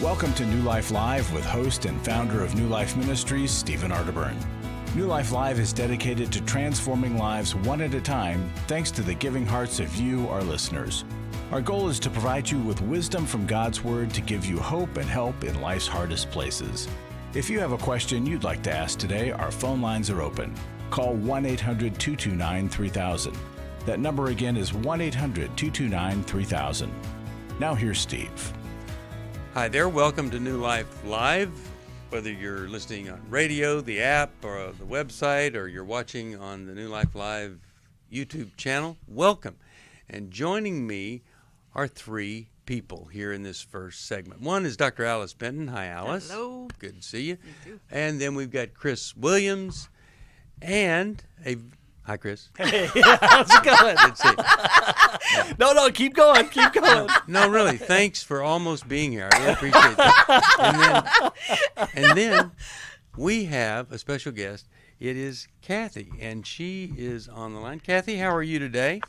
Welcome to New Life Live with host and founder of New Life Ministries, Stephen Arterburn. New Life Live is dedicated to transforming lives one at a time thanks to the giving hearts of you, our listeners. Our goal is to provide you with wisdom from God's Word to give you hope and help in life's hardest places. If you have a question you'd like to ask today, our phone lines are open. Call 1-800-229-3000. That number again is 1-800-229-3000. Now here's Steve. Hi there, welcome to New Life Live. Whether you're listening on radio, the app, or the website, or you're watching on the New Life Live YouTube channel, welcome. And joining me are three people here in this first segment. One is Dr. Alice Benton. Hi, Alice. Hello. Good to see you. You too. And then we've got Chris Williams and a... Hi, Chris. Hey, how's it going? Let's see. No, keep going. No, really, thanks for almost being here. I really appreciate that. And then we have a special guest. It is Kathy, and she is on the line. Kathy, how are you today?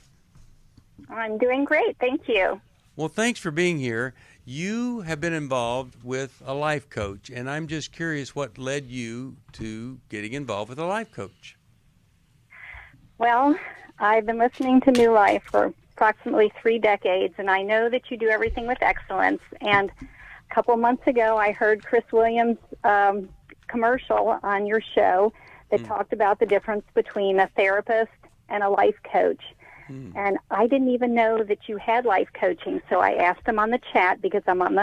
I'm doing great, thank you. Well, thanks for being here. You have been involved with a life coach, and I'm just curious what led you to getting involved with a life coach. Well, I've been listening to New Life for approximately 3 decades, and I know that you do everything with excellence. And a couple of months ago, I heard Chris Williams' commercial on your show that talked about the difference between a therapist and a life coach. And I didn't even know that you had life coaching, so I asked him on the chat because I'm on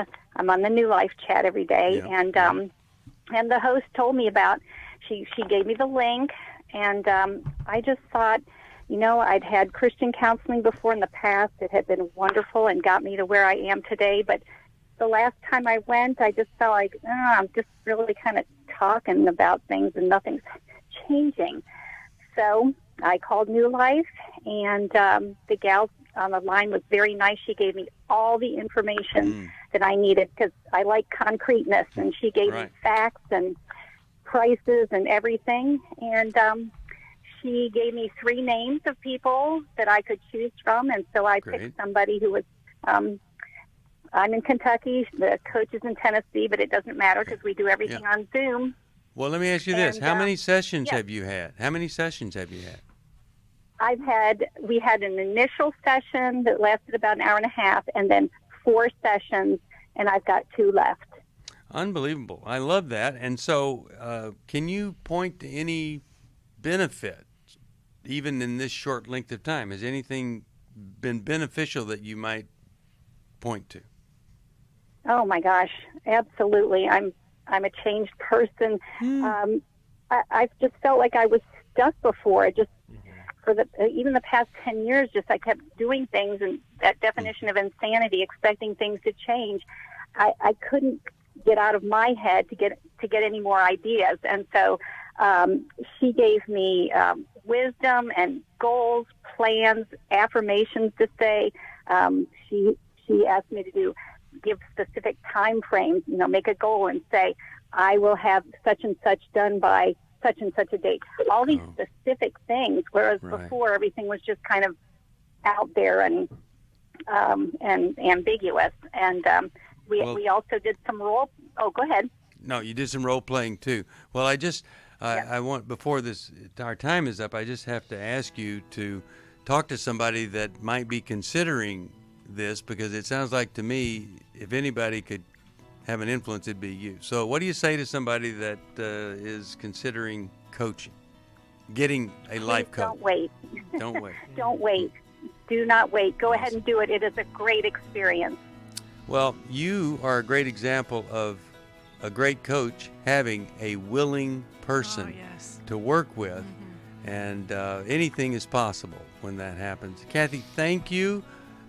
the New Life chat every day, and the host told me about. She gave me the link, and I just thought, I'd had Christian counseling before in the past. It had been wonderful and got me to where I am today. But the last time I went, I just felt like I'm just really kind of talking about things and nothing's changing. So I called New Life, and the gal on the line was very nice. She gave me all the information that I needed because I like concreteness, and she gave me facts and prices and everything. And she gave me 3 names of people that I could choose from, and so I picked somebody who was I'm in Kentucky. The coach is in Tennessee, but it doesn't matter because we do everything on Zoom. Well, let me ask you this. How many sessions have you had? How many sessions have you had? We had an initial session that lasted about an hour and a half, and then 4 sessions, and I've got 2 left. Unbelievable. I love that. And so can you point to any benefit, even in this short length of time? Has anything been beneficial that you might point to? Oh, my gosh, absolutely. I'm a changed person. I've just felt like I was stuck before. For even the past 10 years, I kept doing things, and that definition of insanity, expecting things to change. I couldn't get out of my head to get any more ideas, and so she gave me wisdom and goals, plans, affirmations to say. She asked me to give specific time frames. Make a goal and say, I will have such and such done by such and such a date. All these specific things, whereas before everything was just kind of out there and ambiguous. And we also did some role. Oh, go ahead. No, you did some role playing too. Well, I want, before our time is up, I just have to ask you to talk to somebody that might be considering this, because it sounds like to me, if anybody could have an influence, it'd be you. So what do you say to somebody that is considering coaching, getting a life coach? Don't wait. Don't wait. Don't wait. Do not wait. Go ahead and do it. It is a great experience. Well, you are a great example of a great coach having a willing person to work with, and anything is possible when that happens. Kathy, thank you.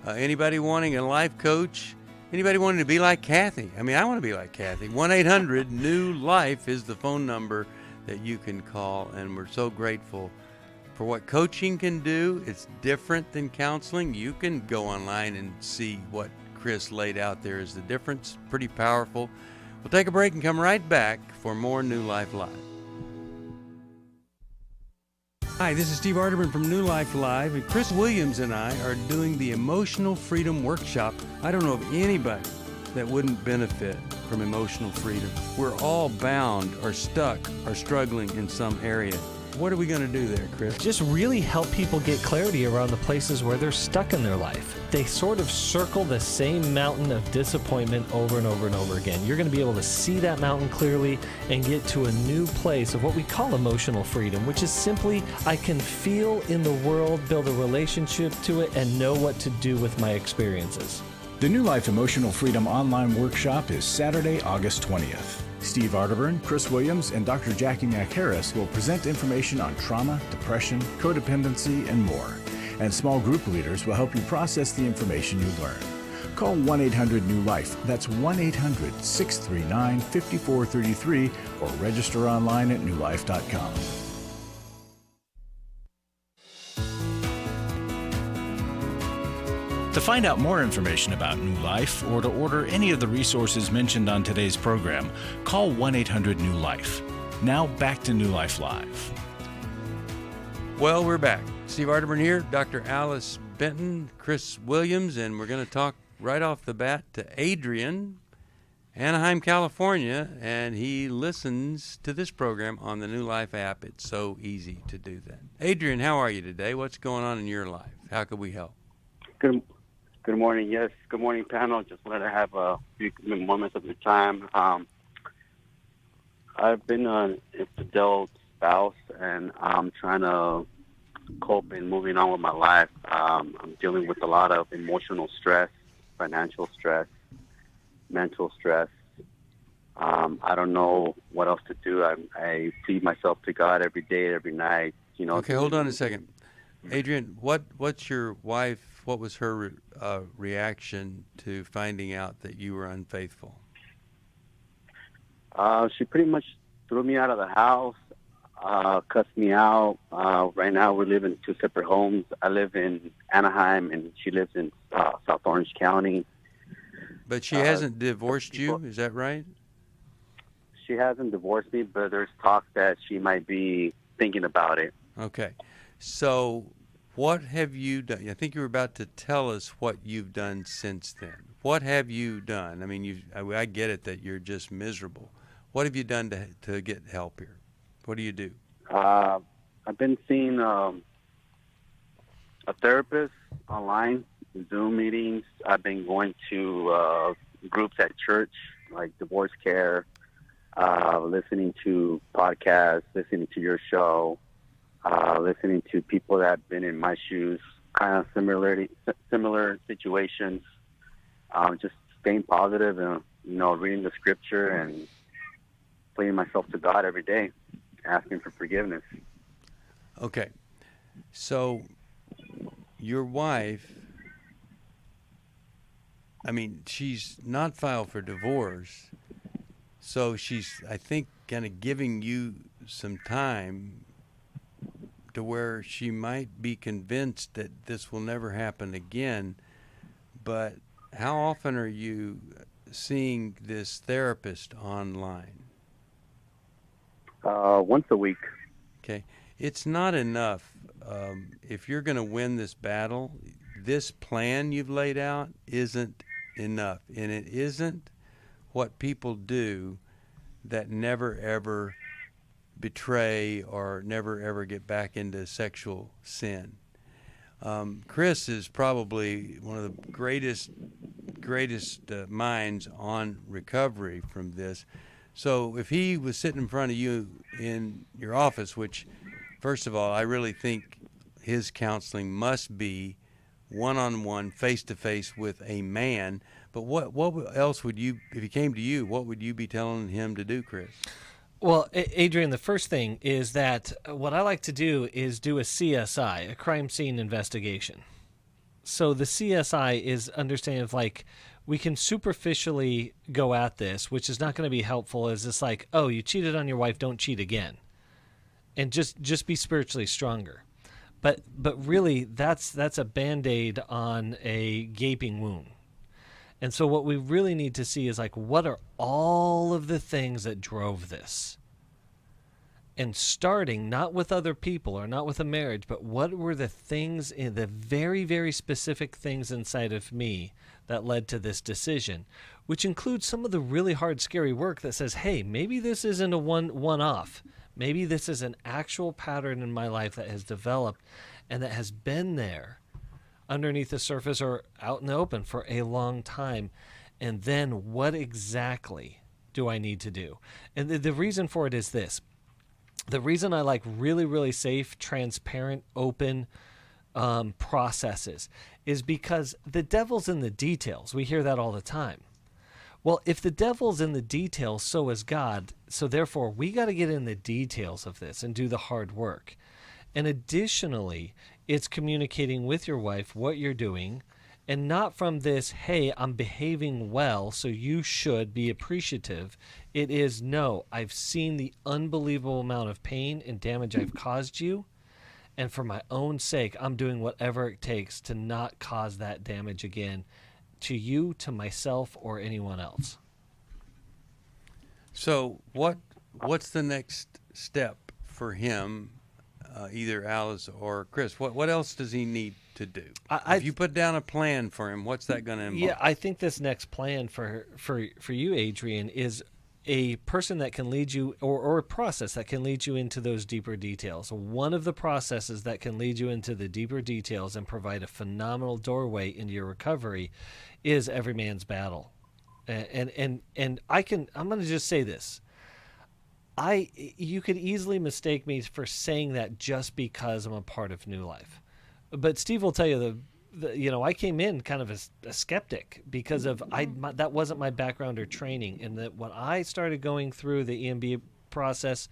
Anybody wanting a life coach? Anybody wanting to be like Kathy? I mean, I want to be like Kathy. 1-800-NEW-LIFE is the phone number that you can call, and we're so grateful for what coaching can do. It's different than counseling. You can go online and see what Chris laid out there is the difference. Pretty powerful. We'll take a break and come right back for more New Life Live. Hi, this is Steve Arterburn from New Life Live, and Chris Williams and I are doing the Emotional Freedom Workshop. I don't know of anybody that wouldn't benefit from emotional freedom. We're all bound or stuck or struggling in some area. What are we going to do there, Chris? Just really help people get clarity around the places where they're stuck in their life. They sort of circle the same mountain of disappointment over and over and over again. You're going to be able to see that mountain clearly and get to a new place of what we call emotional freedom, which is simply I can feel in the world, build a relationship to it, and know what to do with my experiences. The New Life Emotional Freedom online workshop is Saturday, August 20th. Steve Arterburn, Chris Williams, and Dr. Jackie Mack-Harris will present information on trauma, depression, codependency, and more. And small group leaders will help you process the information you learn. Call 1-800-NEW-LIFE. That's 1-800-639-5433 or register online at newlife.com. To find out more information about New Life or to order any of the resources mentioned on today's program, call 1-800-NEW-LIFE. Now back to New Life Live. Well, we're back. Steve Arterburn here, Dr. Alice Benton, Chris Williams, and we're going to talk right off the bat to Adrian, Anaheim, California, and he listens to this program on the New Life app. It's so easy to do that. Adrian, how are you today? What's going on in your life? How can we help? Good morning. Yes, good morning, panel. Just wanted to have a few moments of your time. I've been an infidel spouse, and I'm trying to cope and moving on with my life. I'm dealing with a lot of emotional stress, financial stress, mental stress. I don't know what else to do. I feed myself to God every day, every night. Okay, hold on a second. Adrian, what's your wife? What was her reaction to finding out that you were unfaithful? She pretty much threw me out of the house, cussed me out. Right now we live in two separate homes. I live in Anaheim, and she lives in South Orange County. But she hasn't divorced you, is that right? She hasn't divorced me, but there's talk that she might be thinking about it. Okay. So what have you done? I think you were about to tell us what you've done since then. What have you done? I mean, I get it that you're just miserable. What have you done to get help here? What do you do? I've been seeing a therapist online, Zoom meetings. I've been going to groups at church, like divorce care, listening to podcasts, listening to your show, listening to people that have been in my shoes, kind of similar situations, just staying positive and, reading the scripture and pleading myself to God every day, asking for forgiveness. Okay. So your wife, she's not filed for divorce, so she's, I think, kind of giving you some time to where she might be convinced that this will never happen again. But how often are you seeing this therapist online? Once a week. Okay. It's not enough. If you're going to win this battle, this plan you've laid out isn't enough. And it isn't what people do that never, ever betray or never, ever get back into sexual sin. Chris is probably one of the greatest minds on recovery from this. So if he was sitting in front of you in your office, which, first of all, I really think his counseling must be one-on-one, face-to-face with a man. But what else would you, if he came to you, what would you be telling him to do, Chris? Well, Adrian, the first thing is that what I like to do is do a CSI, a crime scene investigation. So the CSI is understanding of we can superficially go at this, which is not going to be helpful. Is this oh, you cheated on your wife, don't cheat again, and just be spiritually stronger. But really, that's a Band-Aid on a gaping wound. And so what we really need to see is what are all of the things that drove this? and starting not with other people or not with a marriage, but what were the things, in the very, very specific things inside of me that led to this decision, which includes some of the really hard, scary work that says, hey, maybe this isn't a one-off. Maybe this is an actual pattern in my life that has developed and that has been there underneath the surface or out in the open for a long time. And then what exactly do I need to do? And the reason for it is this. The reason I like really, really safe, transparent, open processes is because the devil's in the details. We hear that all the time. Well, if the devil's in the details, so is God. So therefore, we got to get in the details of this and do the hard work. And additionally, it's communicating with your wife what you're doing, and not from this, hey, I'm behaving well, so you should be appreciative. It is, no, I've seen the unbelievable amount of pain and damage I've caused you, and for my own sake, I'm doing whatever it takes to not cause that damage again to you, to myself, or anyone else. So what's the next step for him, either Alice or Chris? What else does he need to do? If you put down a plan for him, what's that going to involve? Yeah, I think this next plan for you, Adrian, is a person that can lead you, or a process that can lead you into those deeper details. One of the processes that can lead you into the deeper details and provide a phenomenal doorway into your recovery is Every Man's Battle. And I'm going to just say this. You could easily mistake me for saying that just because I'm a part of New Life. But Steve will tell you I came in kind of a skeptic because of that wasn't my background or training, and that when I started going through the EMB process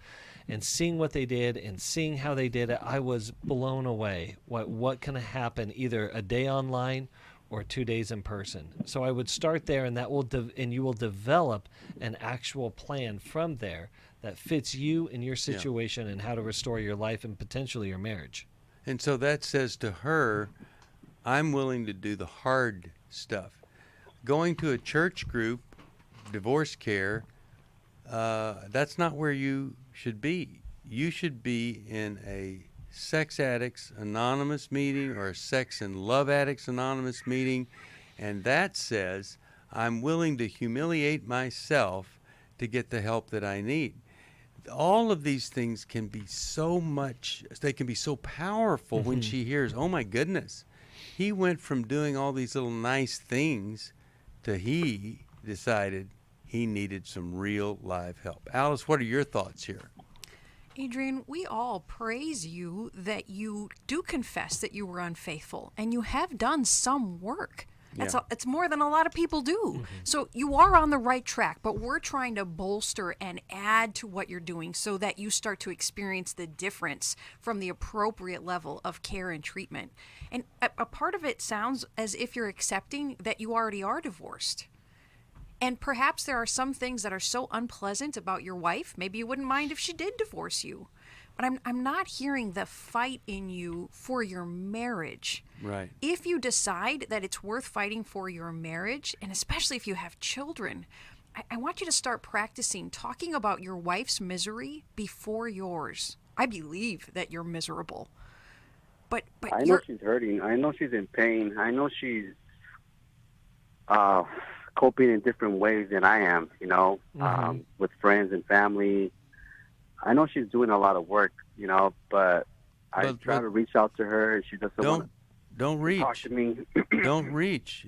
and seeing what they did and seeing how they did it, I was blown away. What can happen either a day online or 2 days in person? So I would start there, and you will develop an actual plan from there that fits you and your situation and how to restore your life and potentially your marriage. And so that says to her, I'm willing to do the hard stuff. Going to a church group, divorce care, that's not where you should be. You should be in a Sex Addicts Anonymous meeting or a Sex and Love Addicts Anonymous meeting, and that says I'm willing to humiliate myself to get the help that I need. All of these things can be they can be so powerful when she hears, oh my goodness, he went from doing all these little nice things to he decided he needed some real live help. Alice, what are your thoughts here? Adrian, we all praise you that you do confess that you were unfaithful, and you have done some work. It's more than a lot of people do. So you are on the right track, but we're trying to bolster and add to what you're doing so that you start to experience the difference from the appropriate level of care and treatment. And a part of it sounds as if you're accepting that you already are divorced. And perhaps there are some things that are so unpleasant about your wife, maybe you wouldn't mind if she did divorce you. But I'm not hearing the fight in you for your marriage. Right. If you decide that it's worth fighting for your marriage, and especially if you have children, I want you to start practicing talking about your wife's misery before yours. I believe that you're miserable. But I know she's hurting. I know she's in pain. I know she's coping in different ways than I am, with friends and family. I know she's doing a lot of work, but I try to reach out to her, and she doesn't want to talk to me. Don't reach.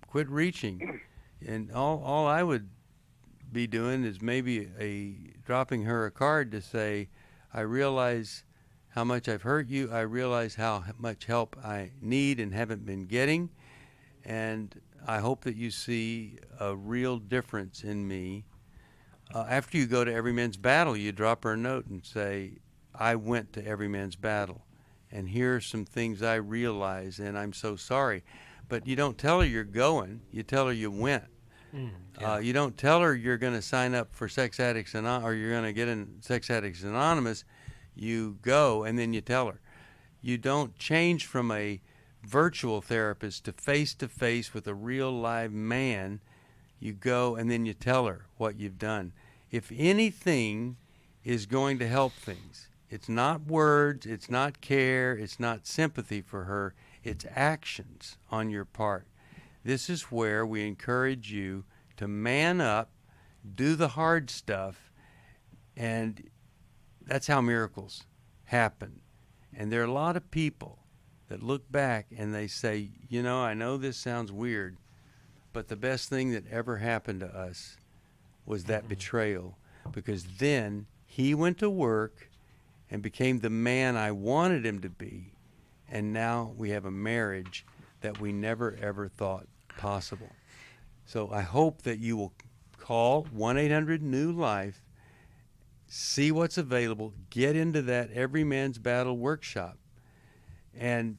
Quit reaching. And all I would be doing is maybe dropping her a card to say, I realize how much I've hurt you. I realize how much help I need and haven't been getting. And I hope that you see a real difference in me. After you go to Every Man's Battle, you drop her a note and say, I went to Every Man's Battle, and here are some things I realized, and I'm so sorry. But you don't tell her you're going. You tell her you went. You don't tell her you're going to sign up for Sex Addicts or you're going to get in Sex Addicts Anonymous. You go, and then you tell her. You don't change from a virtual therapist to face with a real live man. You go, and then you tell her what you've done. If anything is going to help things. It's not words, it's not care, it's not sympathy for her, it's actions on your part. This is where we encourage you to man up, do the hard stuff, and that's how miracles happen. And there are a lot of people that look back and they say, you know, I know this sounds weird, but the best thing that ever happened to us was that betrayal, because then he went to work and became the man I wanted him to be, and now we have a marriage that we never ever thought possible. So I hope that you will call 1-800-NEW-LIFE, see what's available, get into that Every Man's Battle workshop, and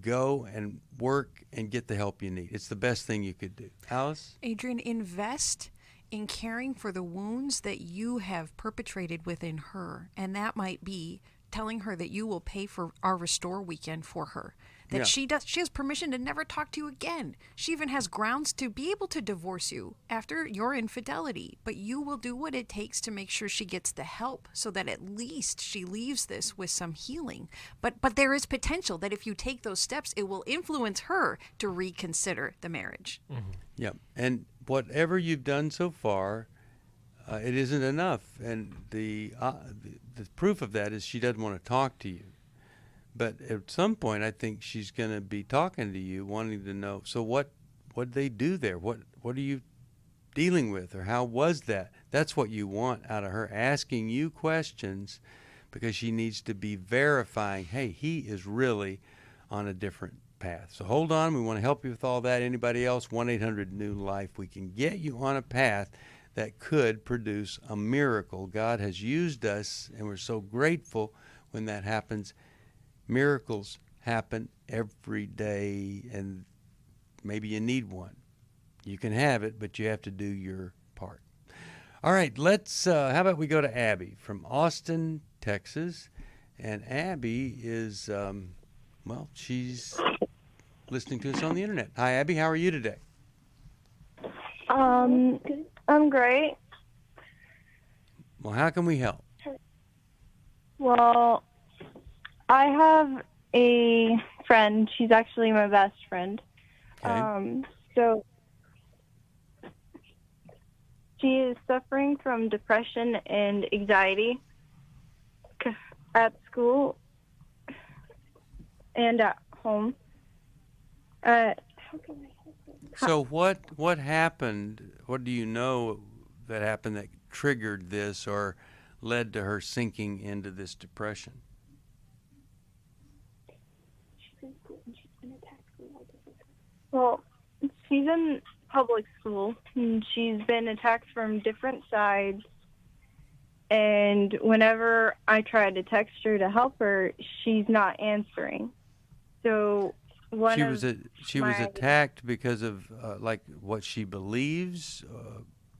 go and work and get the help you need. It's the best thing you could do. Alice? Adrian, invest in caring for the wounds that you have perpetrated within her. And that might be telling her that you will pay for our Restore weekend for her. That she has permission to never talk to you again. She even has grounds to be able to divorce you after your infidelity. But you will do what it takes to make sure she gets the help so that at least she leaves this with some healing. But there is potential that if you take those steps, it will influence her to reconsider the marriage. Mm-hmm. Yeah. And whatever you've done so far, it isn't enough. And the proof of that is she doesn't want to talk to you. But at some point, I think she's going to be talking to you, wanting to know, so what did they do there? What are you dealing with? Or how was that? That's what you want out of her, asking you questions, because she needs to be verifying, hey, he is really on a different path. So hold on. We want to help you with all that. Anybody else? 1-800-NEW-LIFE. We can get you on a path that could produce a miracle. God has used us, and we're so grateful when that happens. Miracles happen every day, and maybe you need one. You can have it, but you have to do your part. All right, let's, how about we go to Abby from Austin, Texas. And Abby is, she's listening to us on the internet. Hi, Abby, how are you today? I'm great. Well, how can we help? Well, I have a friend. She's actually my best friend. Okay. So she is suffering from depression and anxiety at school and at home. So what happened? What do you know that happened that triggered this or led to her sinking into this depression? Well, she's in public school, and she's been attacked from different sides. And whenever I try to text her to help her, she's not answering. So she was attacked because of like what she believes,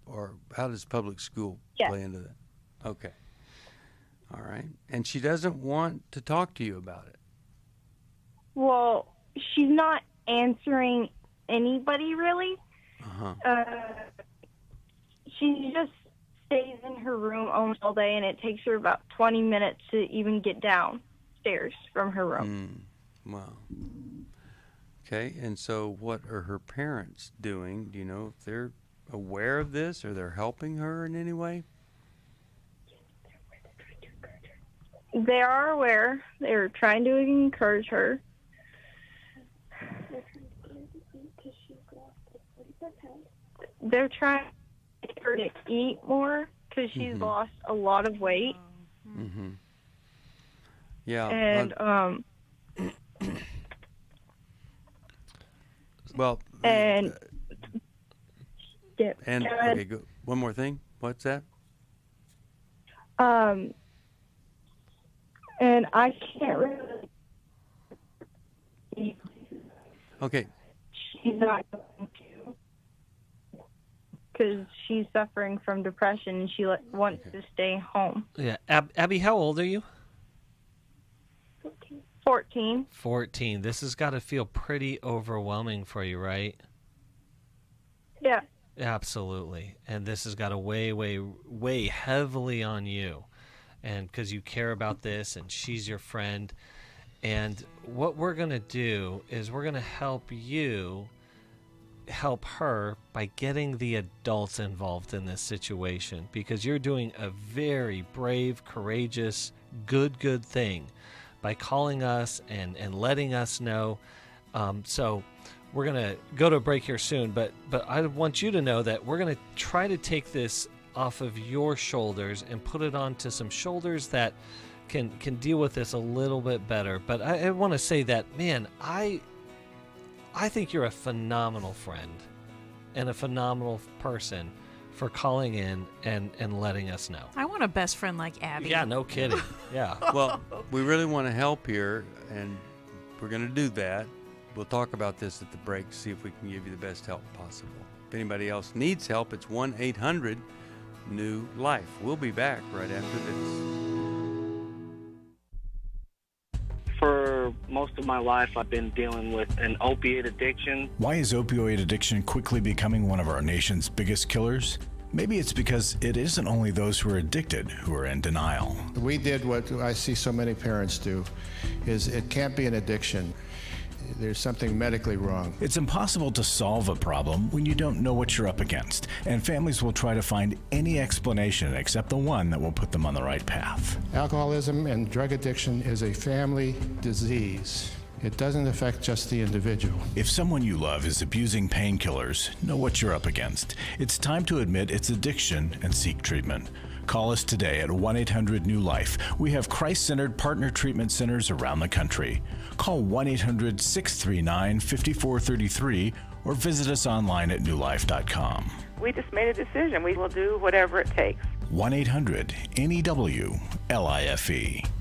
or how does public school play into that? Okay, all right. And she doesn't want to talk to you about it. Well, she's not answering anybody really. She just stays in her room almost all day, and it takes her about 20 minutes to even get downstairs from her room. Wow. Okay, and so what are her parents doing? Do you know if they're aware of this, or they're helping her in any way? They are aware. They're trying to encourage her. They're trying to get her to eat more because she's lost a lot of weight. Mm-hmm. Yeah. And well. And okay, go. One more thing. What's that? And I can't really. Okay. She's not going to, because she's suffering from depression and she wants to stay home. Yeah, Abby, how old are you? 14. 14. This has got to feel pretty overwhelming for you, right? Yeah. Absolutely. And this has got to weigh heavily on you. And because you care about this and she's your friend. And what we're going to do is we're going to help you help her by getting the adults involved in this situation, because you're doing a very brave, courageous, good thing by calling us and letting us know. So we're going to go to a break here soon, but I want you to know that we're going to try to take this off of your shoulders and put it onto some shoulders that can deal with this a little bit better. But I want to say that, man, I think you're a phenomenal friend and a phenomenal person for calling in and letting us know. I want a best friend like Abby. Yeah, no kidding. Yeah. Well, we really want to help here, and we're going to do that. We'll talk about this at the break, see if we can give you the best help possible. If anybody else needs help, it's 1-800-NEW-LIFE. We'll be back right after this. For most of my life, I've been dealing with an opiate addiction. Why is opioid addiction quickly becoming one of our nation's biggest killers? Maybe it's because it isn't only those who are addicted who are in denial. We did what I see so many parents do, is it can't be an addiction. There's something medically wrong. It's impossible to solve a problem when you don't know what you're up against, and families will try to find any explanation except the one that will put them on the right path. Alcoholism and drug addiction is a family disease. It doesn't affect just the individual. If someone you love is abusing painkillers, know what you're up against. It's time to admit it's addiction and seek treatment. Call us today at 1-800-NEW-LIFE. We have Christ-centered partner treatment centers around the country. Call 1-800-639-5433 or visit us online at newlife.com. We just made a decision. We will do whatever it takes. 1-800-NEW-LIFE.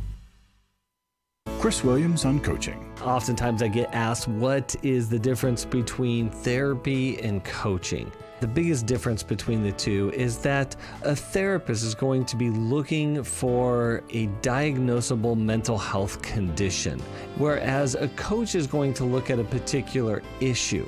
Chris Williams on coaching. Oftentimes I get asked, what is the difference between therapy and coaching? The biggest difference between the two is that a therapist is going to be looking for a diagnosable mental health condition, whereas a coach is going to look at a particular issue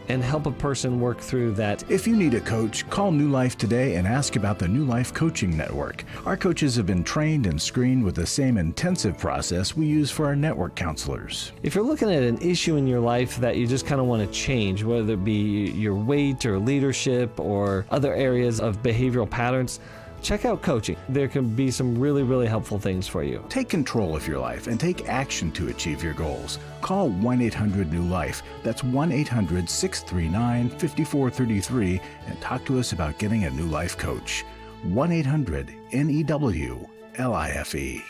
and help a person work through that. If you need a coach, call New Life today and ask about the New Life Coaching Network. Our coaches have been trained and screened with the same intensive process we use for our network counselors. If you're looking at an issue in your life that you just kind of want to change, whether it be your weight or leadership or other areas of behavioral patterns, check out coaching. There can be some really helpful things for you. Take control of your life and take action to achieve your goals. Call 1-800-NEW-LIFE. That's 1-800-639-5433 and talk to us about getting a New Life coach. 1-800-NEW-LIFE.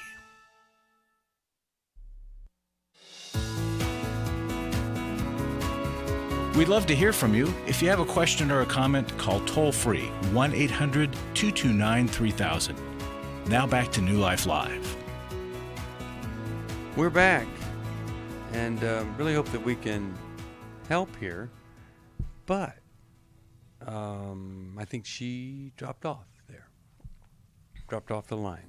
We'd love to hear from you. If you have a question or a comment, call toll-free 1-800-229-3000. Now back to New Life Live. We're back, and really hope that we can help here, but I think she dropped off the line.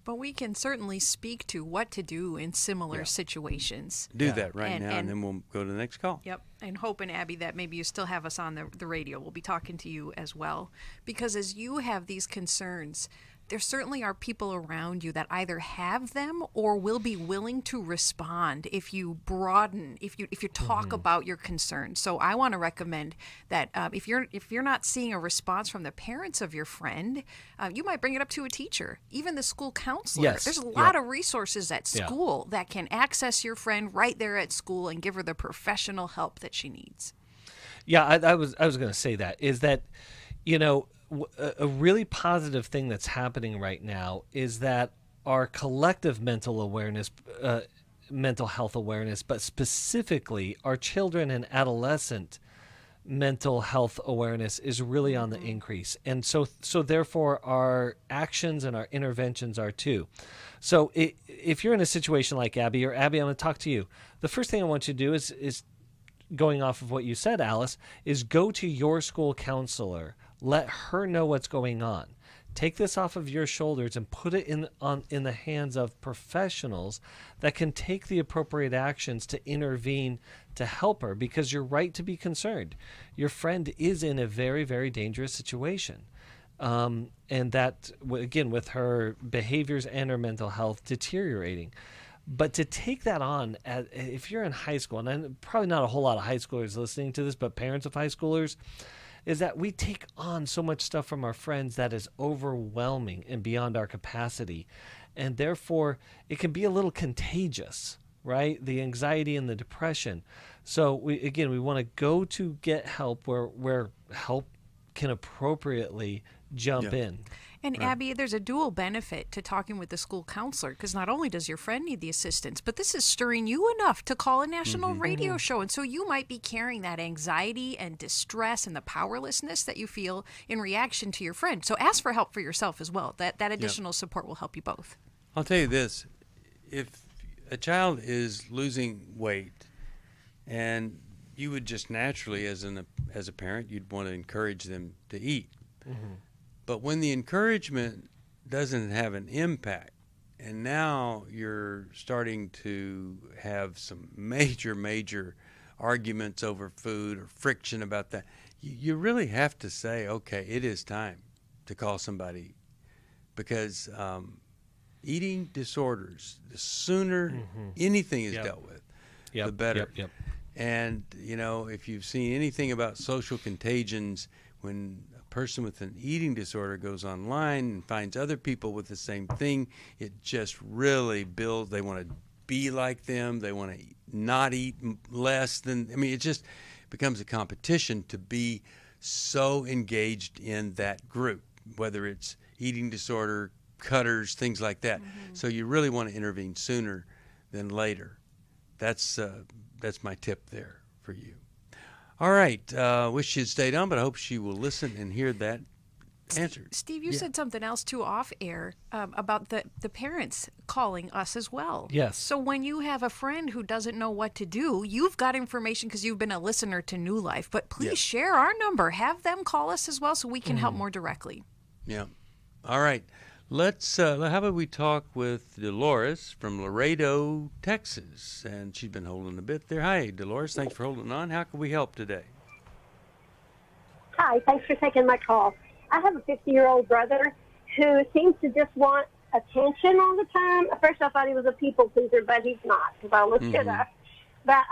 But we can certainly speak to what to do in similar situations. Do that right now, and then we'll go to the next call. Yep. And Hope and Abby, that maybe you still have us on the radio. We'll be talking to you as well. Because as you have these concerns, there certainly are people around you that either have them or will be willing to respond if you broaden, if you talk about your concerns. So I want to recommend that if you're not seeing a response from the parents of your friend, you might bring it up to a teacher, even the school counselor. Yes. There's a lot of resources at school that can access your friend right there at school and give her the professional help that she needs. Yeah, I was going to say that, is that, you know, a really positive thing that's happening right now is that our collective mental awareness, mental health awareness, but specifically our children and adolescent mental health awareness is really on the increase. And so therefore our actions and our interventions are too. So if you're in a situation like Abby, I'm going to talk to you. The first thing I want you to do is going off of what you said, Alice, is go to your school counselor. Let her know what's going on. Take this off of your shoulders and put it in the hands of professionals that can take the appropriate actions to intervene to help her, because you're right to be concerned. Your friend is in a very, very dangerous situation. And that, again, with her behaviors and her mental health deteriorating. But to take that on, if you're in high school, and probably not a whole lot of high schoolers listening to this, but parents of high schoolers, is that we take on so much stuff from our friends that is overwhelming and beyond our capacity. And therefore, it can be a little contagious, right? The anxiety and the depression. So, we want to go to get help where help can appropriately jump in. And Abby, there's a dual benefit to talking with the school counselor, because not only does your friend need the assistance, but this is stirring you enough to call a national radio show. And so you might be carrying that anxiety and distress and the powerlessness that you feel in reaction to your friend. So ask for help for yourself as well. That additional support will help you both. I'll tell you this. If a child is losing weight, and you would just naturally, as a parent, you'd want to encourage them to eat. But when the encouragement doesn't have an impact, and now you're starting to have some major arguments over food or friction about that, you really have to say, okay, it is time to call somebody, because eating disorders, the sooner anything is dealt with, the better. And, if you've seen anything about social contagions, when person with an eating disorder goes online and finds other people with the same thing, it just really builds. They want to be like them. They want to not eat less than. It just becomes a competition to be so engaged in that group, whether it's eating disorder, cutters, things like that. So you really want to intervene sooner than later. That's my tip there for you. All right. Wish she'd stayed on, but I hope she will listen and hear that answer. Steve, you said something else too off air about the parents calling us as well. Yes. So when you have a friend who doesn't know what to do, you've got information because you've been a listener to New Life. But please share our number. Have them call us as well so we can help more directly. Yeah. All right. Let's. How about we talk with Dolores from Laredo, Texas, and she's been holding a bit there. Hi, Dolores. Thanks for holding on. How can we help today? Hi. Thanks for taking my call. I have a 50-year-old brother who seems to just want attention all the time. At first, I thought he was a people pleaser, but he's not, because I looked it up. But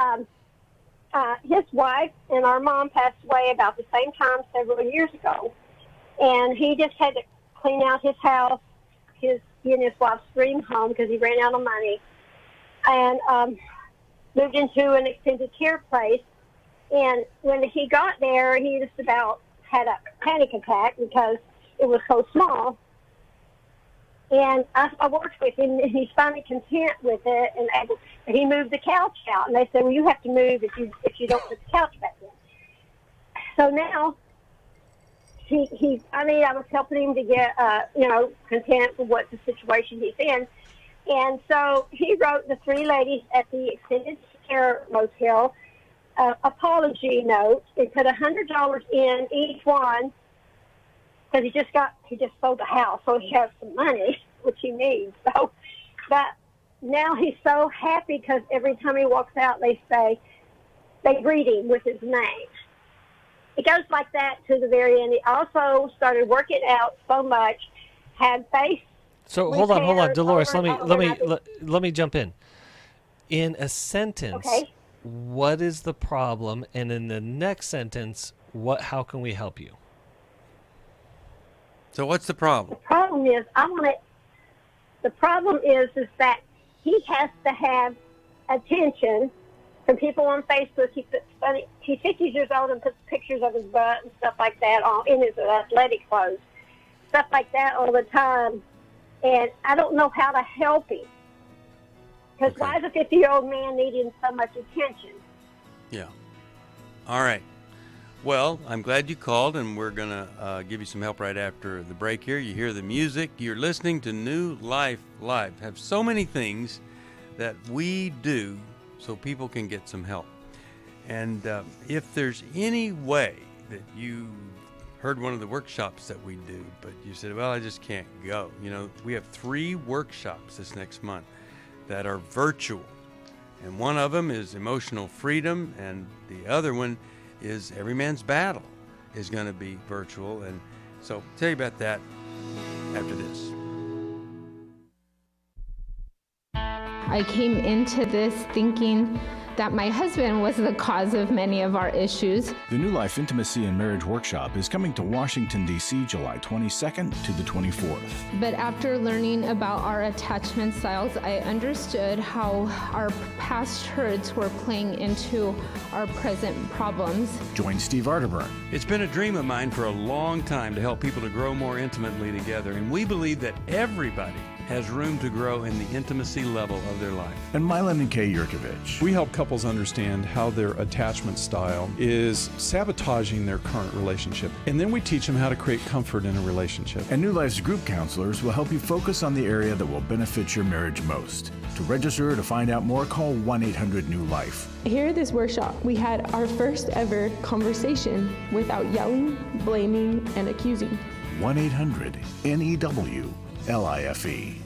his wife and our mom passed away about the same time several years ago, and he just had to clean out his house, he and his wife's dream home, because he ran out of money, and moved into an extended care place. And when he got there, he just about had a panic attack because it was so small. And I worked with him, and he's finally content with it, and he moved the couch out. And they said, well, you have to move if you don't put the couch back in. So now, I was helping him to get, content with what the situation he's in. And so he wrote the three ladies at the extended care motel apology note and put $100 in each one, because he just sold the house, so he has some money, which he needs. So, but now he's so happy because every time he walks out, they greet him with his name. It goes like that to the very end. He also started working out so much, had face. So hold on, Dolores. Let me jump in. In a sentence, what is the problem? And in the next sentence, how can we help you? So what's the problem? The problem is is that he has to have attention from people on Facebook. He's 50 years old and puts pictures of his butt and stuff like that in his athletic clothes, stuff like that all the time. And I don't know how to help him. Because why is a 50-year-old man needing so much attention? Yeah. All right. Well, I'm glad you called, and we're going to give you some help right after the break here. You hear the music. You're listening to New Life Live. Have so many things that we do so people can get some help. And if there's any way that you heard one of the workshops that we do, but you said, well, I just can't go. We have 3 workshops this next month that are virtual. And one of them is emotional freedom, and the other one is Every Man's Battle is going to be virtual. And so I'll tell you about that after this. I came into this thinking that my husband was the cause of many of our issues. The New Life Intimacy and Marriage Workshop is coming to Washington, D.C. July 22nd to the 24th. But after learning about our attachment styles, I understood how our past hurts were playing into our present problems. Join Steve Arterburn. It's been a dream of mine for a long time to help people to grow more intimately together, and we believe that everybody has room to grow in the intimacy level of their life. And Milan and Kay Yurkovich. We help couples understand how their attachment style is sabotaging their current relationship. And then we teach them how to create comfort in a relationship. And New Life's group counselors will help you focus on the area that will benefit your marriage most. To register or to find out more, call 1-800-NEW-LIFE. Here at this workshop, we had our first ever conversation without yelling, blaming, and accusing. 1-800-NEW-LIFE.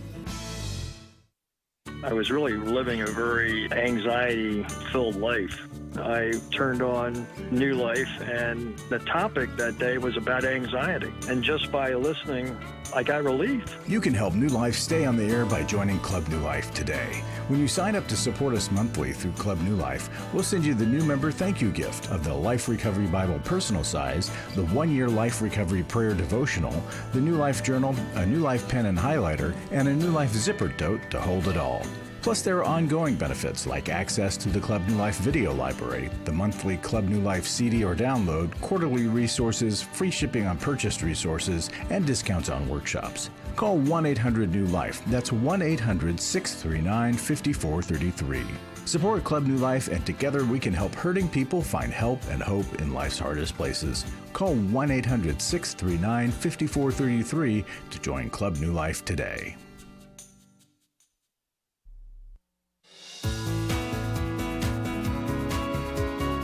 I was really living a very anxiety-filled life. I turned on New Life, and the topic that day was about anxiety. And just by listening, I got relief. You can help New Life stay on the air by joining Club New Life today. When you sign up to support us monthly through Club New Life, we'll send you the new member thank you gift of the Life Recovery Bible personal size, the 1-year Life Recovery Prayer Devotional, the New Life Journal, a New Life pen and highlighter, and a New Life zipper tote to hold it all. Plus, there are ongoing benefits like access to the Club New Life video library, the monthly Club New Life CD or download, quarterly resources, free shipping on purchased resources, and discounts on workshops. Call 1-800-NEW-LIFE. That's 1-800-639-5433. Support Club New Life, and together we can help hurting people find help and hope in life's hardest places. Call 1-800-639-5433 to join Club New Life today.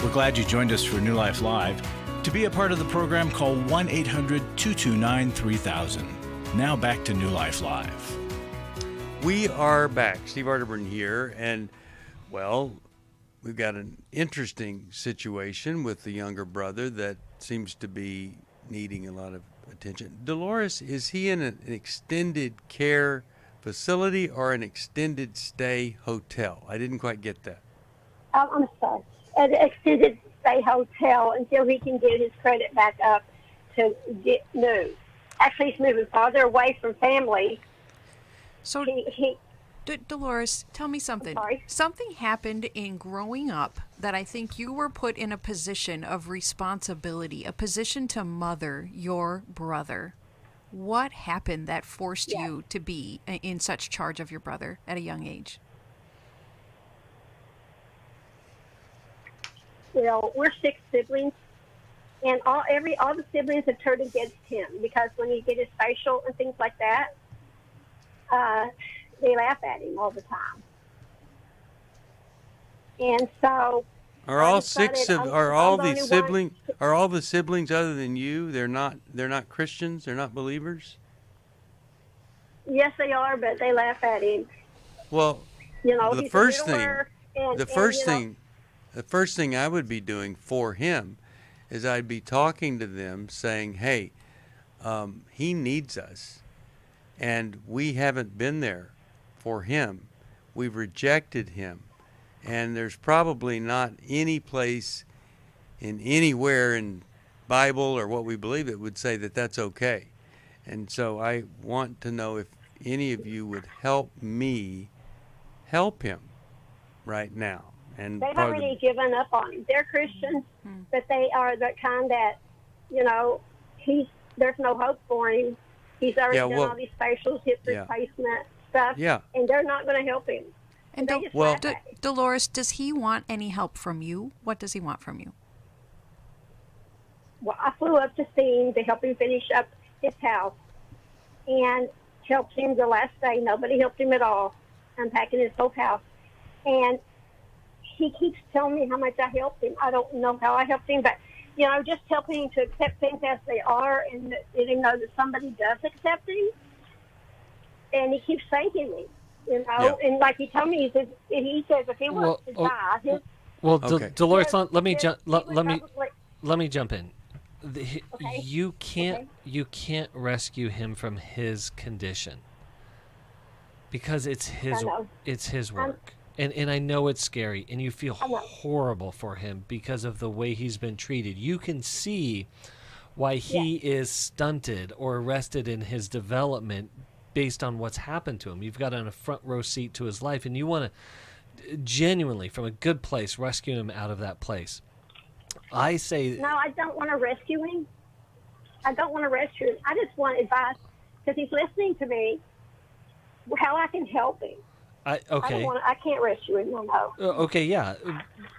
We're glad you joined us for New Life Live. To be a part of the program, call 1-800-229-3000. Now back to New Life Live. We are back. Steve Arterburn here, and, well, we've got an interesting situation with the younger brother that seems to be needing a lot of attention. Dolores, is he in an extended care facility or an extended stay hotel? I didn't quite get that. I'm sorry. At an extended stay hotel until he can get his credit back up to get moved. Actually, he's moving farther away from family. So, Dolores, tell me something. Something happened in growing up that I think you were put in a position of responsibility, a position to mother your brother. What happened that forced you to be in such charge of your brother at a young age? You know, we're 6 siblings, and all the siblings have turned against him because when he get his facial and things like that, they laugh at him all the time. And so, are all the siblings other than you? They're not Christians. They're not believers. Yes, they are, but they laugh at him. Well, you know, the first thing I would be doing for him is I'd be talking to them saying, hey, he needs us, and we haven't been there for him. We've rejected him, and there's probably not any place anywhere in Bible or what we believe that would say that that's okay. And so I want to know if any of you would help me help him right now. And they've already given up on him. They're Christians, but they are the kind that, you know, there's no hope for him. He's already done all these facials, hip replacement stuff, and they're not going to help him. And Dolores, does he want any help from you? What does he want from you? Well, I flew up to see him to help him finish up his house and helped him the last day. Nobody helped him at all, unpacking his whole house. And he keeps telling me how much I helped him. I don't know how I helped him, but just helping to accept things as they are, and letting know that somebody does accept him. And he keeps thanking me, and like he told me, he says if he wants to die, Dolores, let me jump in. You can't rescue him from his condition because it's his work. And I know it's scary, and you feel horrible for him because of the way he's been treated. You can see why he is stunted or arrested in his development based on what's happened to him. You've got on a front row seat to his life, and you want to genuinely, from a good place, rescue him out of that place. I say... No, I don't want to rescue him. I don't want to rescue him. I just want advice, because he's listening to me, how I can help him. I can't rescue him, no. Okay, yeah.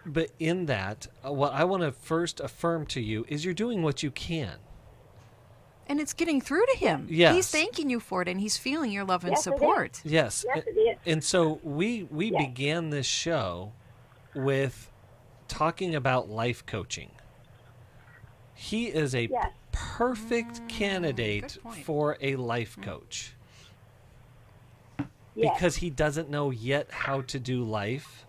But in that, what I want to first affirm to you is you're doing what you can. And it's getting through to him. Yes. He's thanking you for it, and he's feeling your love and support. Yes. Yes, it is. And so we began this show with talking about life coaching. He is a perfect candidate for a life coach. Yes. Because he doesn't know yet how to do life.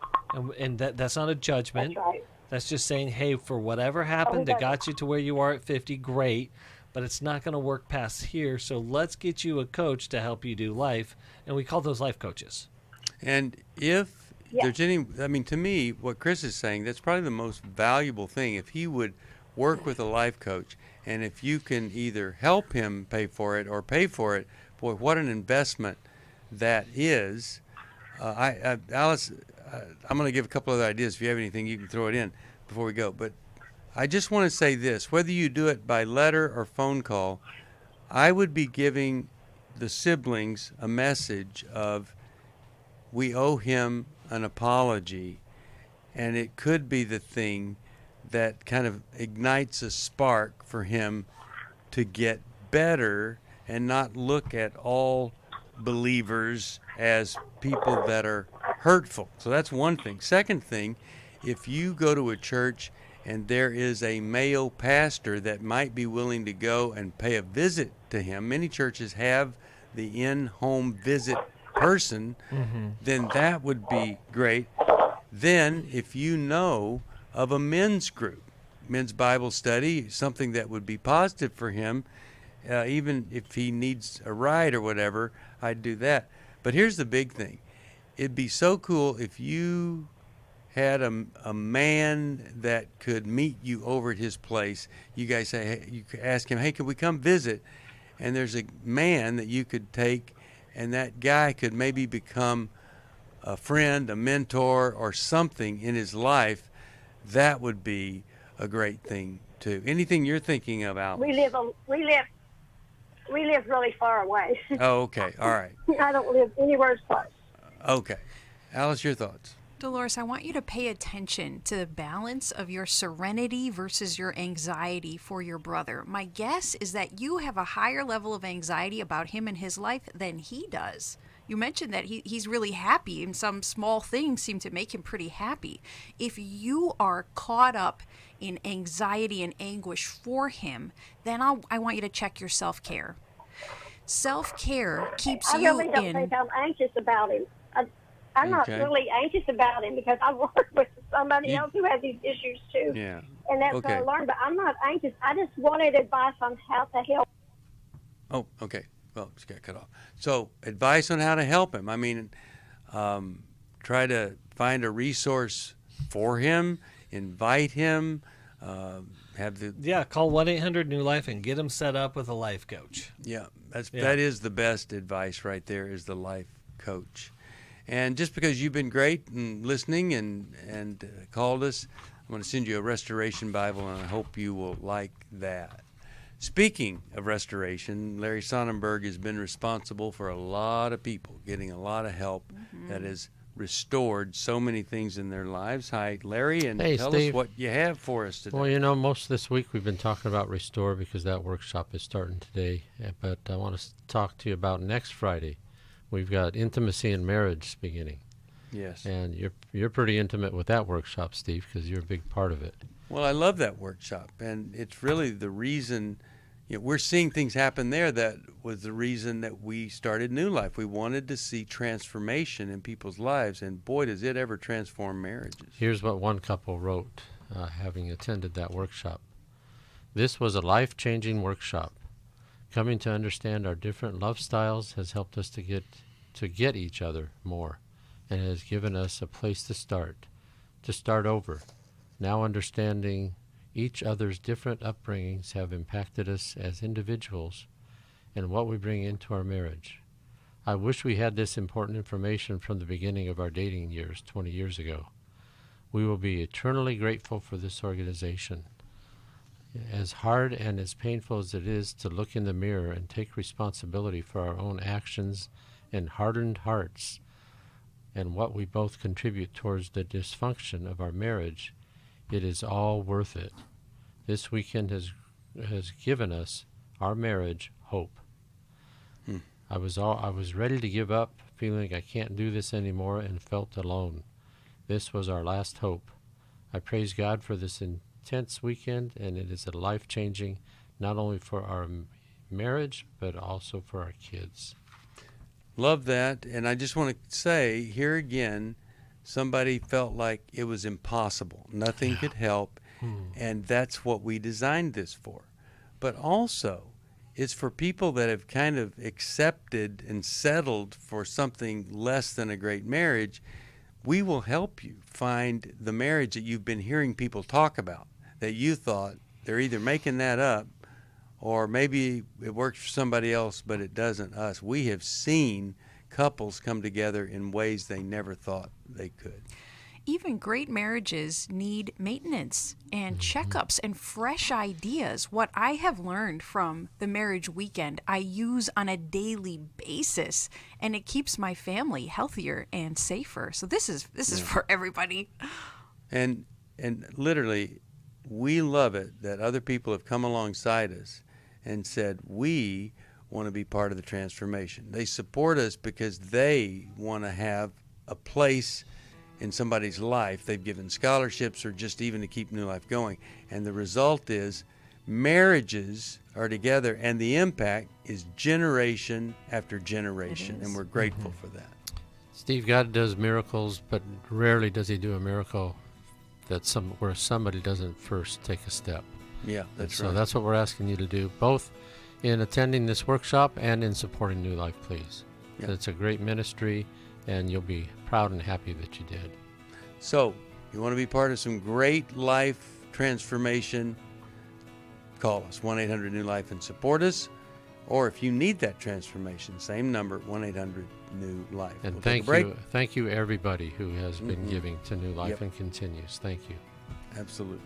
And that's not a judgment. That's right. That's just saying, hey, for whatever happened that got you to where you are at 50, great. But it's not going to work past here, so let's get you a coach to help you do life, and we call those life coaches. And if there's any, to me, what Chris is saying, that's probably the most valuable thing. If he would work with a life coach, and if you can either help him pay for it or pay for it, boy, what an investment that is. Alice, I'm going to give a couple other ideas. If you have anything, you can throw it in before we go. But I just want to say this, whether you do it by letter or phone call, I would be giving the siblings a message of we owe him an apology, and it could be the thing that kind of ignites a spark for him to get better and not look at all believers as people that are hurtful. So that's one thing. Second thing, if you go to a church and there is a male pastor that might be willing to go and pay a visit to him, many churches have the in-home visit person, then that would be great. Then if you know of a men's group, men's Bible study, something that would be positive for him, even if he needs a ride or whatever, I'd do that. But here's the big thing. It'd be so cool if you had a man that could meet you over at his place. You guys say, hey, you could ask him, hey, can we come visit? And there's a man that you could take, and that guy could maybe become a friend, a mentor, or something in his life. That would be a great thing too. Anything you're thinking of, Alice? We live really far away. Oh, okay. All right. I don't live anywhere close. Okay. Alice, your thoughts? Dolores, I want you to pay attention to the balance of your serenity versus your anxiety for your brother. My guess is that you have a higher level of anxiety about him and his life than he does. You mentioned that he's really happy, and some small things seem to make him pretty happy. If you are caught up in anxiety and anguish for him, then I want you to check your self-care. Self-care keeps you in... I really don't think I'm anxious about him. I'm not really anxious about him because I work with somebody else who has these issues too. Yeah. And that's what I learned. But I'm not anxious. I just wanted advice on how to help. Oh, okay. Well, just got cut off. So, advice on how to help him. I mean, try to find a resource for him, invite him, have the... Yeah, call 1-800-NEW-LIFE and get him set up with a life coach. Yeah, that is the best advice right there, is the life coach. And just because you've been great and listening and called us, I'm going to send you a restoration Bible, and I hope you will like that. Speaking of restoration, Larry Sonnenberg has been responsible for a lot of people getting a lot of help that has restored so many things in their lives. Hi, Larry, and hey, tell Steve. us what you have for us today. Well, most of this week we've been talking about Restore because that workshop is starting today. But I want to talk to you about next Friday. We've got Intimacy in Marriage beginning. Yes. And you're pretty intimate with that workshop, Steve, because you're a big part of it. Well, I love that workshop, and it's really the reason, we're seeing things happen there that was the reason that we started New Life. We wanted to see transformation in people's lives, and boy, does it ever transform marriages. Here's what one couple wrote, having attended that workshop. This was a life-changing workshop. Coming to understand our different love styles has helped us to get each other more, and has given us a place to start over. Now understanding each other's different upbringings have impacted us as individuals and what we bring into our marriage. I wish we had this important information from the beginning of our dating years 20 years ago. We will be eternally grateful for this organization. As hard and as painful as it is to look in the mirror and take responsibility for our own actions and hardened hearts and what we both contribute towards the dysfunction of our marriage, it is all worth it. This weekend has given us, our marriage, hope. I was ready to give up, feeling I can't do this anymore, and felt alone. This was our last hope. I praise God for this intense weekend, and it is a life-changing, not only for our marriage, but also for our kids. Love that, and I just want to say, here again, somebody felt like it was impossible. Nothing could help, and that's what we designed this for. But also, it's for people that have kind of accepted and settled for something less than a great marriage. We will help you find the marriage that you've been hearing people talk about, that you thought they're either making that up or maybe it works for somebody else, but it doesn't us. We have seen couples come together in ways they never thought they could. Even great marriages need maintenance and checkups and fresh ideas. What I have learned from the marriage weekend, I use on a daily basis, and it keeps my family healthier and safer. So this is for everybody. And literally, we love it that other people have come alongside us and said, we want to be part of the transformation. They support us because they want to have a place in somebody's life. They've given scholarships or just even to keep New Life going. And the result is marriages are together, and the impact is generation after generation, and we're grateful for that. Steve, God does miracles, but rarely does he do a miracle where somebody doesn't first take a step. Yeah, that's right. right. So that's what we're asking you to do, both in attending this workshop and in supporting New Life, please. Yeah. It's a great ministry, and you'll be proud and happy that you did. So, you want to be part of some great life transformation, call us, 1-800-NEW-LIFE, and support us. Or if you need that transformation, same number, 1-800-NEW-LIFE. And we'll thank you everybody who has been giving to New Life and continues. Thank you. Absolutely.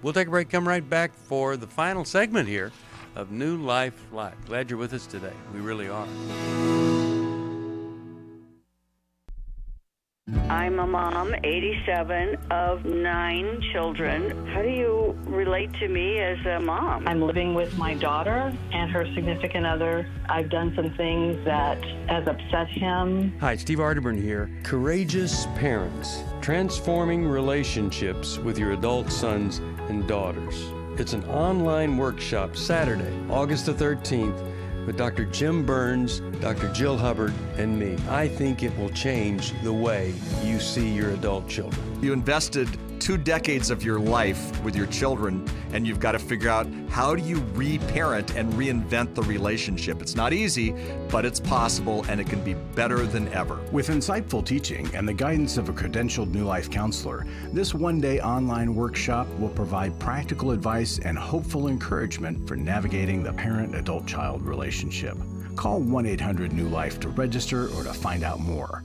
We'll take a break, come right back for the final segment here of New Life Live. Glad you're with us today. We really are. I'm a mom, 87, of 9 children. How do you relate to me as a mom? I'm living with my daughter and her significant other. I've done some things that has upset him. Hi, Steve Arterburn here. Courageous Parents, Transforming Relationships with Your Adult Sons and Daughters. It's an online workshop Saturday, August the 13th, with Dr. Jim Burns, Dr. Jill Hubbard, and me. I think it will change the way you see your adult children. You invested 2 decades of your life with your children, and you've got to figure out how do you reparent and reinvent the relationship. It's not easy, but it's possible, and it can be better than ever. With insightful teaching and the guidance of a credentialed New Life counselor, this one-day online workshop will provide practical advice and hopeful encouragement for navigating the parent-adult-child relationship. Call 1-800-NEW-LIFE to register or to find out more.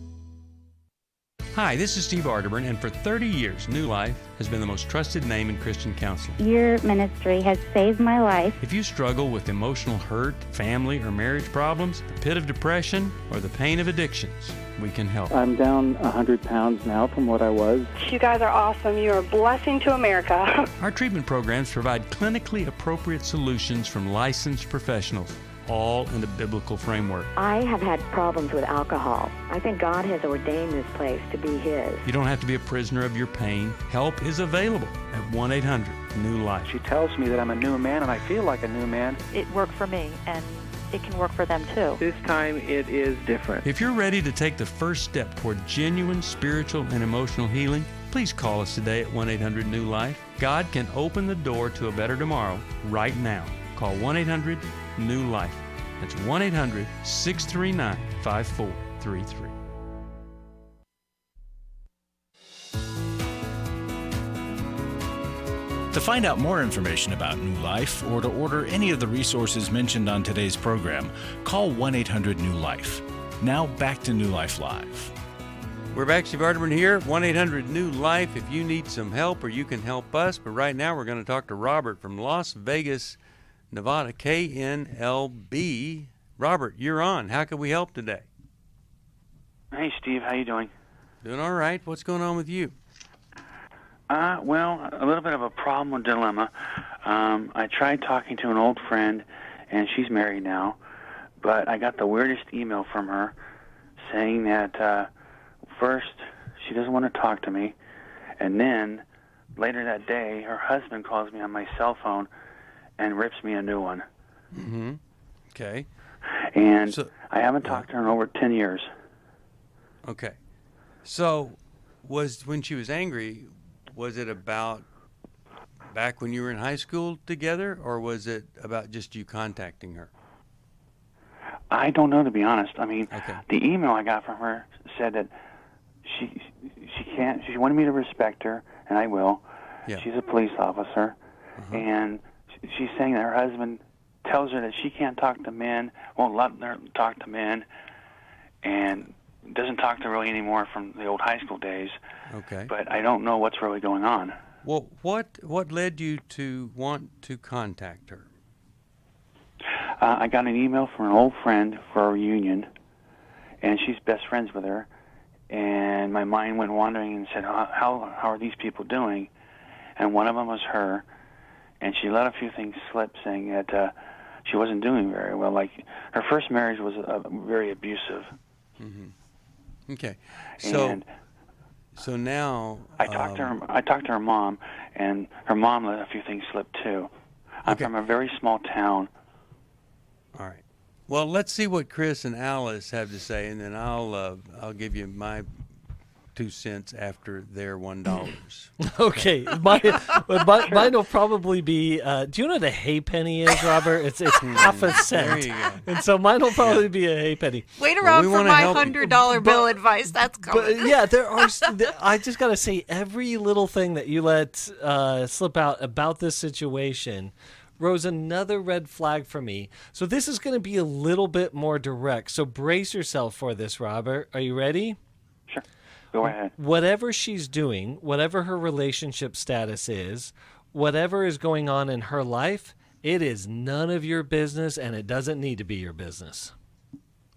Hi, this is Steve Arterburn, and for 30 years, New Life has been the most trusted name in Christian counseling. Your ministry has saved my life. If you struggle with emotional hurt, family or marriage problems, the pit of depression, or the pain of addictions, we can help. I'm down 100 pounds now from what I was. You guys are awesome. You're a blessing to America. Our treatment programs provide clinically appropriate solutions from licensed professionals all in the biblical framework. I have had problems with alcohol. I think God has ordained this place to be His. You don't have to be a prisoner of your pain. Help is available at 1-800-NEW-LIFE. She tells me that I'm a new man, and I feel like a new man. It worked for me, and it can work for them too. This time it is different. If you're ready to take the first step toward genuine spiritual and emotional healing, please call us today at 1-800-NEW-LIFE. God can open the door to a better tomorrow right now. Call 1-800-NEW-LIFE. That's 1-800-639-5433. To find out more information about New Life or to order any of the resources mentioned on today's program, call 1-800-NEW-LIFE. Now back to New Life Live. We're back, Steve Arterburn here, 1-800-NEW-LIFE if you need some help or you can help us. But right now we're going to talk to Robert from Las Vegas, Nevada, KNLB. Robert, you're on. How can we help today? Hey, Steve. How you doing? Doing all right. What's going on with you? Well, a little bit of a problem or dilemma. I tried talking to an old friend, and she's married now, but I got the weirdest email from her saying that first she doesn't want to talk to me, and then later that day her husband calls me on my cell phone and rips me a new one. Mm-hmm. Okay. And so, I haven't talked to her in over 10 years. Okay. So when she was angry, was it about back when you were in high school together, or was it about just you contacting her? I don't know, to be honest. I mean, the email I got from her said that she wanted me to respect her, and I will. Yeah. She's a police officer, and she's saying that her husband tells her that she can't talk to men, won't let her talk to men, and doesn't talk to her really anymore from the old high school days. Okay. But I don't know what's really going on. Well, what led you to want to contact her? I got an email from an old friend for a reunion, and she's best friends with her. And my mind went wandering and said, how are these people doing? And one of them was her, and she let a few things slip, saying that she wasn't doing very well. Like, her first marriage was very abusive. Mm-hmm. Okay. So And now I talked to her mom, and her mom let a few things slip too. I'm from a very small town. All right. Well, let's see what Chris and Alice have to say, and then I'll give you my 2 cents after their $1. Okay, mine will probably be. Do you know what a hay penny is, Robert? It's half a cent. There you go. And so mine will probably be a hay penny. Wait around for my $100 bill advice. That's coming. But yeah, there are. I just gotta say, every little thing that you let slip out about this situation rose another red flag for me. So this is going to be a little bit more direct. So brace yourself for this, Robert. Are you ready? Sure. Go ahead. Whatever she's doing, whatever her relationship status is, whatever is going on in her life, it is none of your business, and it doesn't need to be your business.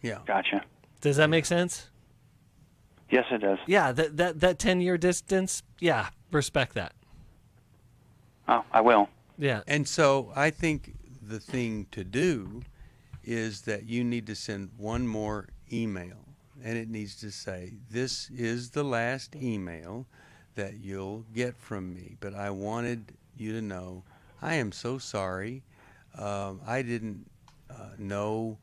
Yeah. Gotcha. Does that make sense? Yes, it does. Yeah, that 10-year distance, yeah, respect that. Oh, I will. Yeah. And so I think the thing to do is that you need to send one more email, and it needs to say, this is the last email that you'll get from me, but I wanted you to know I am so sorry. I didn't know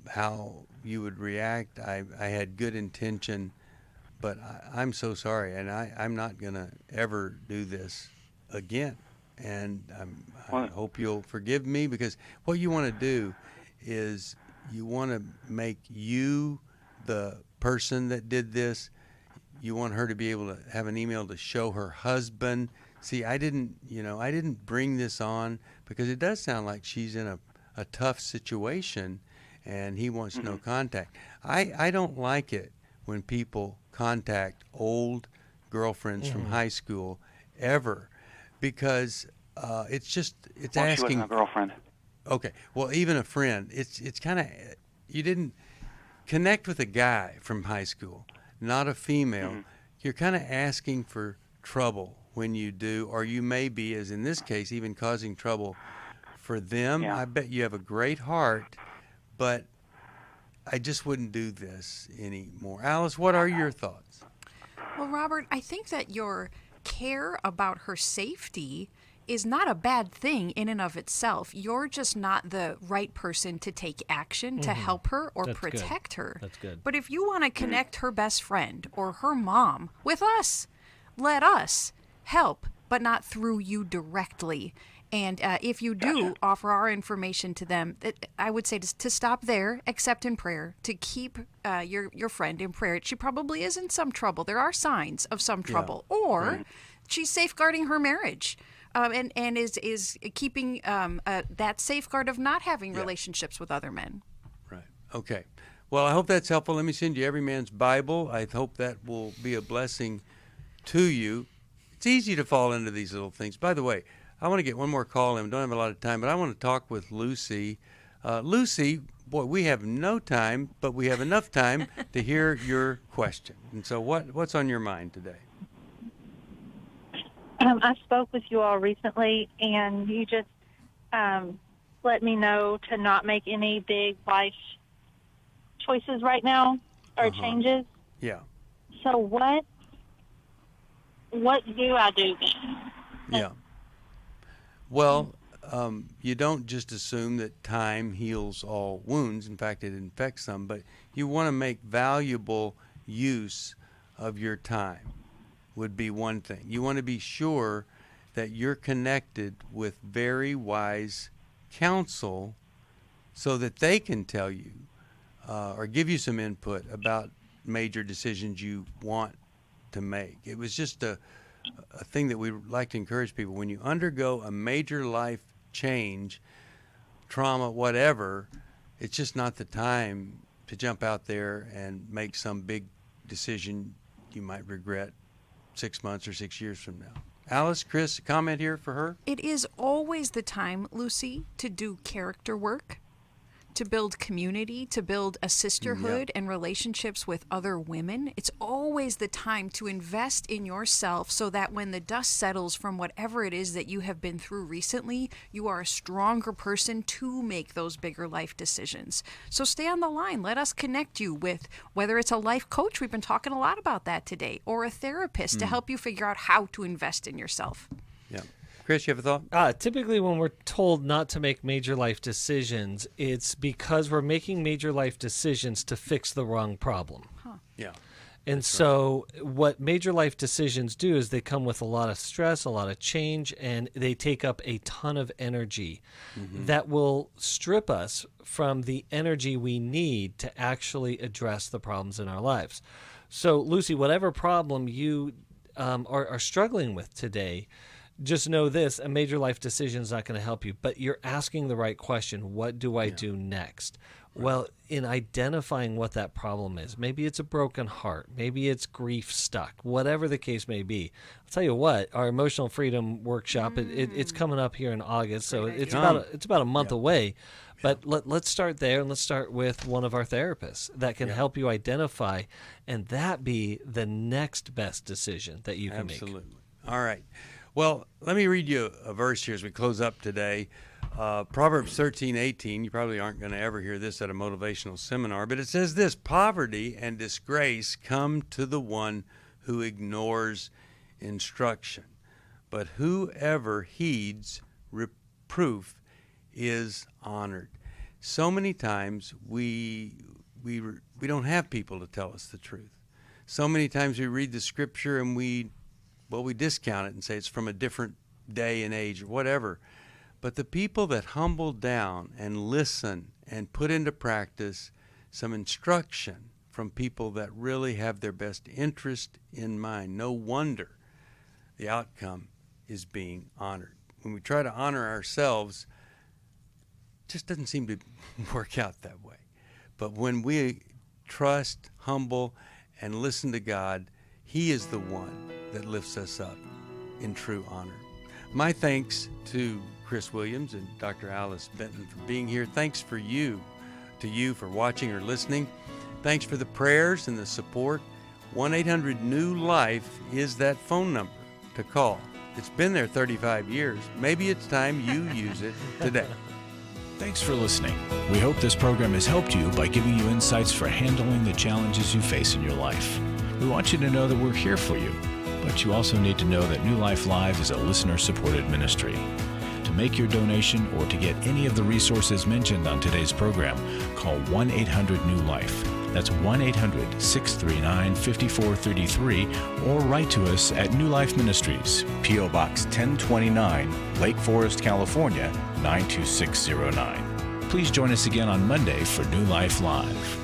how you would react. I had good intention, but I'm so sorry, and I'm not going to ever do this again. And I hope you'll forgive me, because what you want to do is you want to make you the person that did this. You want her to be able to have an email to show her husband. See, I didn't bring this on because it does sound like she's in a tough situation and he wants no contact. I don't like it when people contact old girlfriends from high school ever. Because it's asking. She wasn't a girlfriend. Okay, well, even a friend. It's kind of, you didn't connect with a guy from high school, not a female. Mm-hmm. You're kind of asking for trouble when you do, or you may be, as in this case, even causing trouble for them. Yeah. I bet you have a great heart, but I just wouldn't do this anymore. Alice, what are your thoughts? Well, Robert, I think that your care about her safety is not a bad thing in and of itself. You're just not the right person to take action to help her or That's protect good. her. That's good. But if you want to connect her best friend or her mom with us, let us help, but not through you directly. And if you do offer our information to them, I would say to stop there, except in prayer, to keep your friend in prayer. She probably is in some trouble. There are signs of some trouble. Or she's safeguarding her marriage and is keeping that safeguard of not having relationships with other men. Right. Okay. Well, I hope that's helpful. Let me send you Every Man's Bible. I hope that will be a blessing to you. It's easy to fall into these little things. By the way, I want to get one more call in. We don't have a lot of time, but I want to talk with Lucy. Lucy, boy, we have no time, but we have enough time to hear your question. And so what's on your mind today? I spoke with you all recently, and you just let me know to not make any big life choices right now or changes. Yeah. So what do I do then? Yeah. Well, you don't just assume that time heals all wounds. In fact, it infects some, but you want to make valuable use of your time would be one thing. You want to be sure that you're connected with very wise counsel so that they can tell you or give you some input about major decisions you want to make. It was just a thing that we like to encourage people. When you undergo a major life change, trauma, whatever, it's just not the time to jump out there and make some big decision you might regret 6 months or 6 years from now. Alice, Chris, a comment here for her? It is always the time, Lucy, to do character work, to build community, to build a sisterhood and relationships with other women. It's always the time to invest in yourself so that when the dust settles from whatever it is that you have been through recently, you are a stronger person to make those bigger life decisions. So stay on the line. Let us connect you with whether it's a life coach, we've been talking a lot about that today, or a therapist to help you figure out how to invest in yourself. Yeah. Chris, you have a thought? Typically when we're told not to make major life decisions, it's because we're making major life decisions to fix the wrong problem. Yeah. And so what major life decisions do is they come with a lot of stress, a lot of change, and they take up a ton of energy that will strip us from the energy we need to actually address the problems in our lives. So, Lucy, whatever problem you are struggling with today, just know this, a major life decision is not going to help you, but you're asking the right question. What do I do next? Right. Well, in identifying what that problem is, maybe it's a broken heart, maybe it's grief stuck, whatever the case may be. I'll tell you what, our Emotional Freedom Workshop, it's coming up here in August, so it's about a month away. But let's start there, and let's start with one of our therapists that can help you identify, and that be the next best decision that you can make. Absolutely. All right. Well, let me read you a verse here as we close up today. Proverbs 13:18. You probably aren't going to ever hear this at a motivational seminar, but it says this: poverty and disgrace come to the one who ignores instruction, but whoever heeds reproof is honored. So many times we don't have people to tell us the truth. So many times we read the scripture and we discount it and say it's from a different day and age or whatever. But the people that humble down and listen and put into practice some instruction from people that really have their best interest in mind, no wonder the outcome is being honored. When we try to honor ourselves, it just doesn't seem to work out that way. But when we trust, humble, and listen to God, He is the one that lifts us up in true honor. My thanks to Chris Williams and Dr. Alice Benton for being here. Thanks to you for watching or listening. Thanks for the prayers and the support. 1-800-NEW-LIFE is that phone number to call. It's been there 35 years. Maybe it's time you use it today. Thanks for listening. We hope this program has helped you by giving you insights for handling the challenges you face in your life. We want you to know that we're here for you, but you also need to know that New Life Live is a listener-supported ministry. To make your donation or to get any of the resources mentioned on today's program, call 1-800-NEW-LIFE. That's 1-800-639-5433, or write to us at New Life Ministries, P.O. Box 1029, Lake Forest, California, 92609. Please join us again on Monday for New Life Live.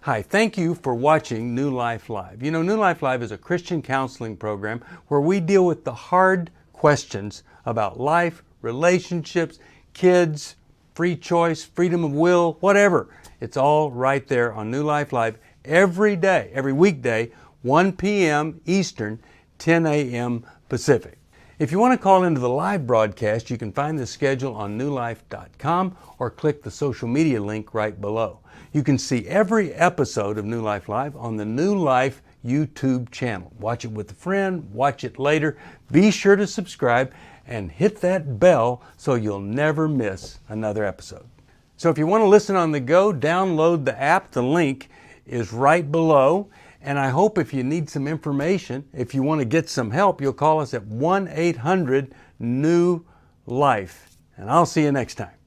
Hi, thank you for watching New Life Live. You know, New Life Live is a Christian counseling program where we deal with the hard questions about life, relationships, kids, free choice, freedom of will, whatever. It's all right there on New Life Live every day, every weekday, 1 p.m. Eastern, 10 a.m. Pacific. If you want to call into the live broadcast, you can find the schedule on newlife.com or click the social media link right below. You can see every episode of New Life Live on the New Life YouTube channel. Watch it with a friend, watch it later. Be sure to subscribe and hit that bell so you'll never miss another episode. So if you want to listen on the go, download the app. The link is right below. And I hope if you need some information, if you want to get some help, you'll call us at 1-800-NEW-LIFE. And I'll see you next time.